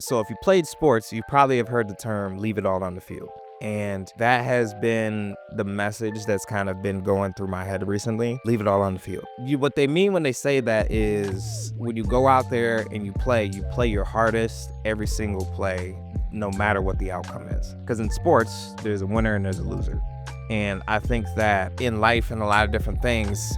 So if you played sports, you probably have heard the term leave it all on the field. And that has been the message that's kind of been going through my head recently. Leave it all on the field. What they mean when they say that is when you go out there and you play your hardest every single play, no matter what the outcome is. Because in sports, there's a winner and there's a loser. And I think that in life and a lot of different things,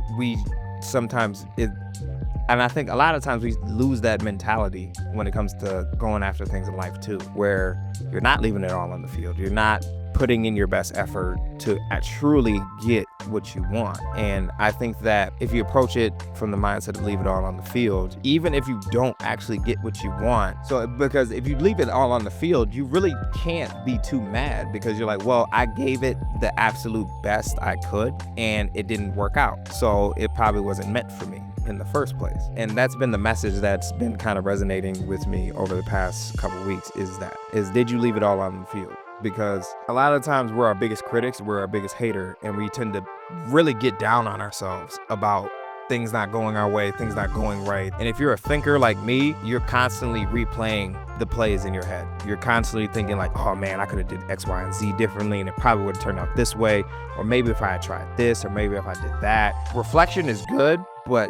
and I think a lot of times we lose that mentality when it comes to going after things in life too, where you're not leaving it all on the field. You're not putting in your best effort to truly get what you want. And I think that if you approach it from the mindset of leave it all on the field, even if you don't actually get what you want. So because if you leave it all on the field, you really can't be too mad because you're like, well, I gave it the absolute best I could and it didn't work out. So it probably wasn't meant for me in the first place. And that's been the message that's been kind of resonating with me over the past couple of weeks is did you leave it all on the field? Because a lot of times we're our biggest critics, we're our biggest hater, and we tend to really get down on ourselves about things not going our way, things not going right. And if you're a thinker like me, you're constantly replaying the plays in your head. You're constantly thinking like, oh man, I could have did X, Y, and Z differently and it probably would have turned out this way. Or maybe if I had tried this, or maybe if I did that. Reflection is good, but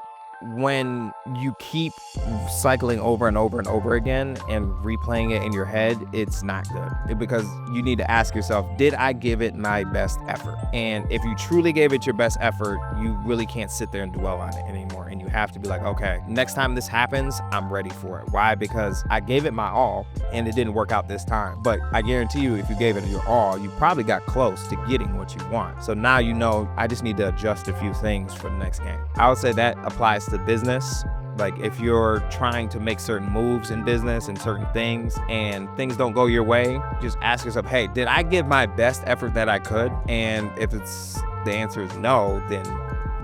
when you keep cycling over and over and over again and replaying it in your head, it's not good. Because you need to ask yourself, did I give it my best effort? And if you truly gave it your best effort, you really can't sit there and dwell on it anymore. And you have to be like, okay, next time this happens, I'm ready for it. Why? Because I gave it my all and it didn't work out this time. But I guarantee you, if you gave it your all, you probably got close to getting what you want. So now you know, I just need to adjust a few things for the next game. I would say that applies to business. Like if you're trying to make certain moves in business and certain things and things don't go your way, just ask yourself, hey, did I give my best effort that I could? And if the answer is no, then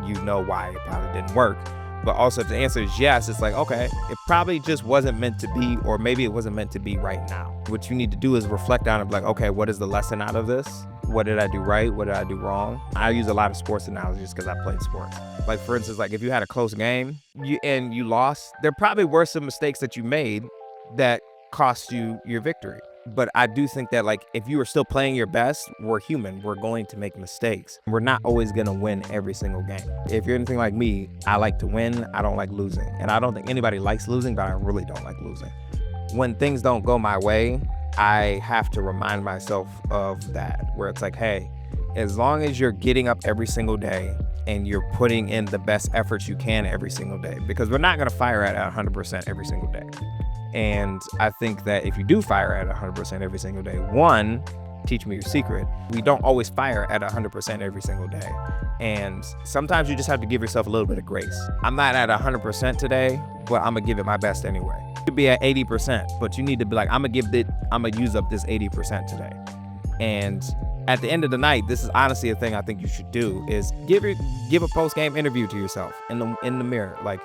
you know why it probably didn't work. But also if the answer is yes, it's like, okay, it probably just wasn't meant to be, or maybe it wasn't meant to be right now. What you need to do is reflect on it, like, okay, what is the lesson out of this? What did I do right? What did I do wrong? I use a lot of sports analogies because I played sports. Like for instance, like if you had a close game and you lost, there probably were some mistakes that you made that cost you your victory. But I do think that like if you are still playing your best, we're human. We're going to make mistakes. We're not always going to win every single game. If you're anything like me, I like to win. I don't like losing. And I don't think anybody likes losing, but I really don't like losing. When things don't go my way, I have to remind myself of that, where it's like, hey, as long as you're getting up every single day and you're putting in the best efforts you can every single day, because we're not going to fire at 100% every single day. And I think that if you do fire at 100% every single day, one, teach me your secret. We don't always fire at 100% every single day. And sometimes you just have to give yourself a little bit of grace. I'm not at 100% today, but I'm gonna give it my best anyway. You could be at 80%, but you need to be like, I'm gonna use up this 80% today. And at the end of the night, this is honestly a thing I think you should do is give a post-game interview to yourself in the mirror, like,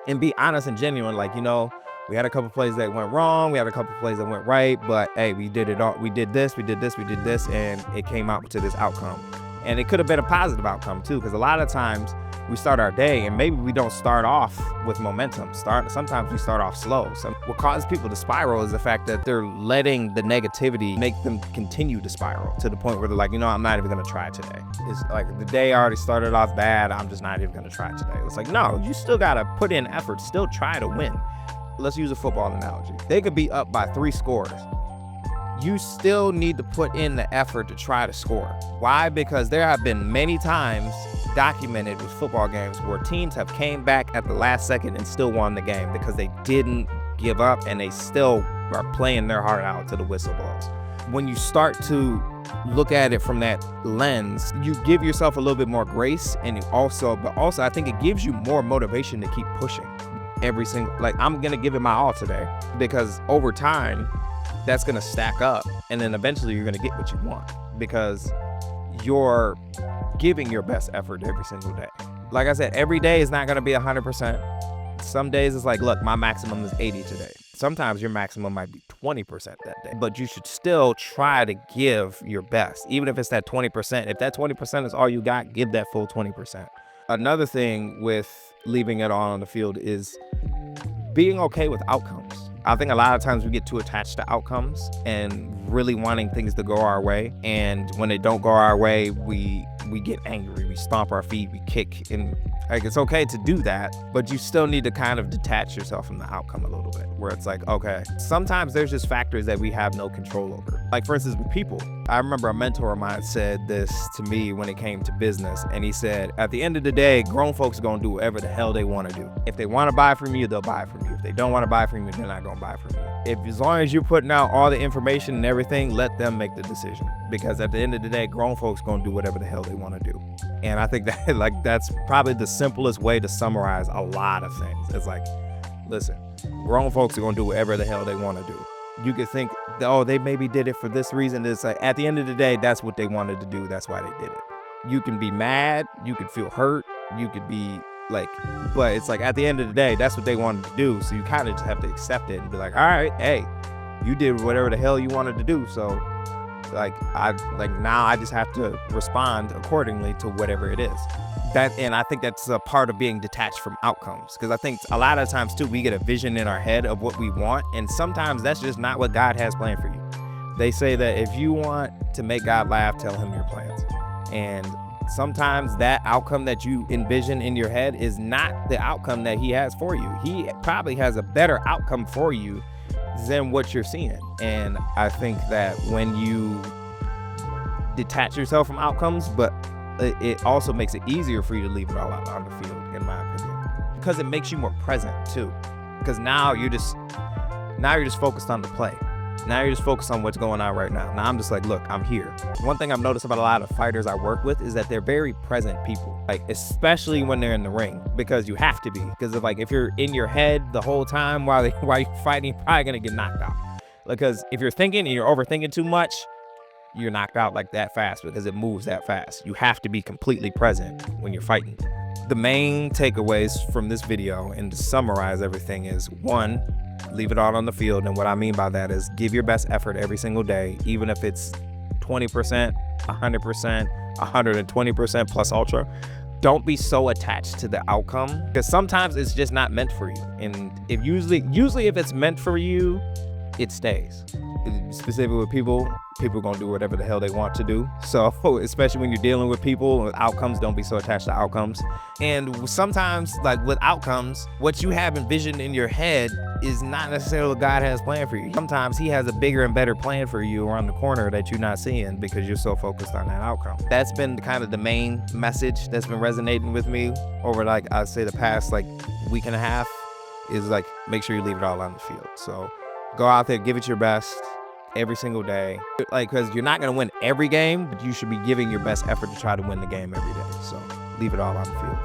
and be honest and genuine. Like, you know, we had a couple plays that went wrong. We had a couple plays that went right, but hey, we did it all. We did this, and it came out to this outcome. And it could have been a positive outcome too, because a lot of times we start our day and maybe we don't start off with momentum. Sometimes we start off slow. So what causes people to spiral is the fact that they're letting the negativity make them continue to spiral to the point where they're like, you know, I'm not even gonna try today. It's like the day already started off bad. I'm just not even gonna try today. It's like, no, you still gotta put in effort, still try to win. Let's use a football analogy. They could be up by 3 scores. You still need to put in the effort to try to score. Why? Because there have been many times documented with football games where teams have came back at the last second and still won the game because they didn't give up and they still are playing their heart out to the whistle blows. When you start to look at it from that lens, you give yourself a little bit more grace, and but also I think it gives you more motivation to keep pushing. Like I'm gonna give it my all today, because over time that's gonna stack up, and then eventually you're gonna get what you want because you're giving your best effort every single day. Like I said, every day is not gonna be 100%. Some days it's like, look, my maximum is 80 today. Sometimes your maximum might be 20% that day, but you should still try to give your best, even if it's that 20%. If that 20% is all you got, give that full 20%. Another thing with leaving it all on the field is being okay with outcomes. I think a lot of times we get too attached to outcomes and really wanting things to go our way. And when they don't go our way, we get angry, we stomp our feet, we kick. And like, it's okay to do that, but you still need to kind of detach yourself from the outcome a little bit, where it's like, okay, sometimes there's just factors that we have no control over. Like, for instance, with people, I remember a mentor of mine said this to me when it came to business. And he said, at the end of the day, grown folks are going to do whatever the hell they want to do. If they want to buy from you, they'll buy from you. If they don't want to buy from you, they're not going to buy from you. As long as you're putting out all the information and everything, let them make the decision. Because at the end of the day, grown folks going to do whatever the hell they want to do. And I think that that's probably the simplest way to summarize a lot of things. It's like, listen, grown folks are going to do whatever the hell they want to do. You could think, oh, they maybe did it for this reason. It's like, at the end of the day, that's what they wanted to do. That's why they did it. You can be mad. You could feel hurt. You could be like, but it's like, at the end of the day, that's what they wanted to do. So you kind of just have to accept it and be like, all right, hey, you did whatever the hell you wanted to do. So now I just have to respond accordingly to whatever it is. And I think that's a part of being detached from outcomes. Because I think a lot of times too, we get a vision in our head of what we want. And sometimes that's just not what God has planned for you. They say that if you want to make God laugh, tell him your plans. And sometimes that outcome that you envision in your head is not the outcome that he has for you. He probably has a better outcome for you than what you're seeing. And I think that when you detach yourself from outcomes, but it also makes it easier for you to leave it all out on the field, in my opinion, because it makes you more present too. Because now you're just focused on the play. Now you're just focused on what's going on right now. Now I'm just like, look, I'm here. One thing I've noticed about a lot of fighters I work with is that they're very present people, like especially when they're in the ring, because you have to be. Because if you're in your head the whole time while you're fighting, you're probably gonna get knocked out. Because if you're thinking and you're overthinking too much, you're knocked out like that fast, because it moves that fast. You have to be completely present when you're fighting. The main takeaways from this video, and to summarize everything, is one, leave it all on the field. And what I mean by that is give your best effort every single day, even if it's 20%, 100%, 120% plus ultra. Don't be so attached to the outcome, because sometimes it's just not meant for you. And if usually if it's meant for you, it stays. Specifically with people are gonna do whatever the hell they want to do. So especially when you're dealing with people with outcomes, don't be so attached to outcomes. And sometimes, like with outcomes, what you have envisioned in your head is not necessarily what God has planned for you. Sometimes he has a bigger and better plan for you around the corner that you're not seeing because you're so focused on that outcome. That's been kind of the main message that's been resonating with me over, like, I'd say the past week and a half, is like, make sure you leave it all on the field. So go out there, give it your best every single day. Because you're not going to win every game, but you should be giving your best effort to try to win the game every day. So leave it all on the field.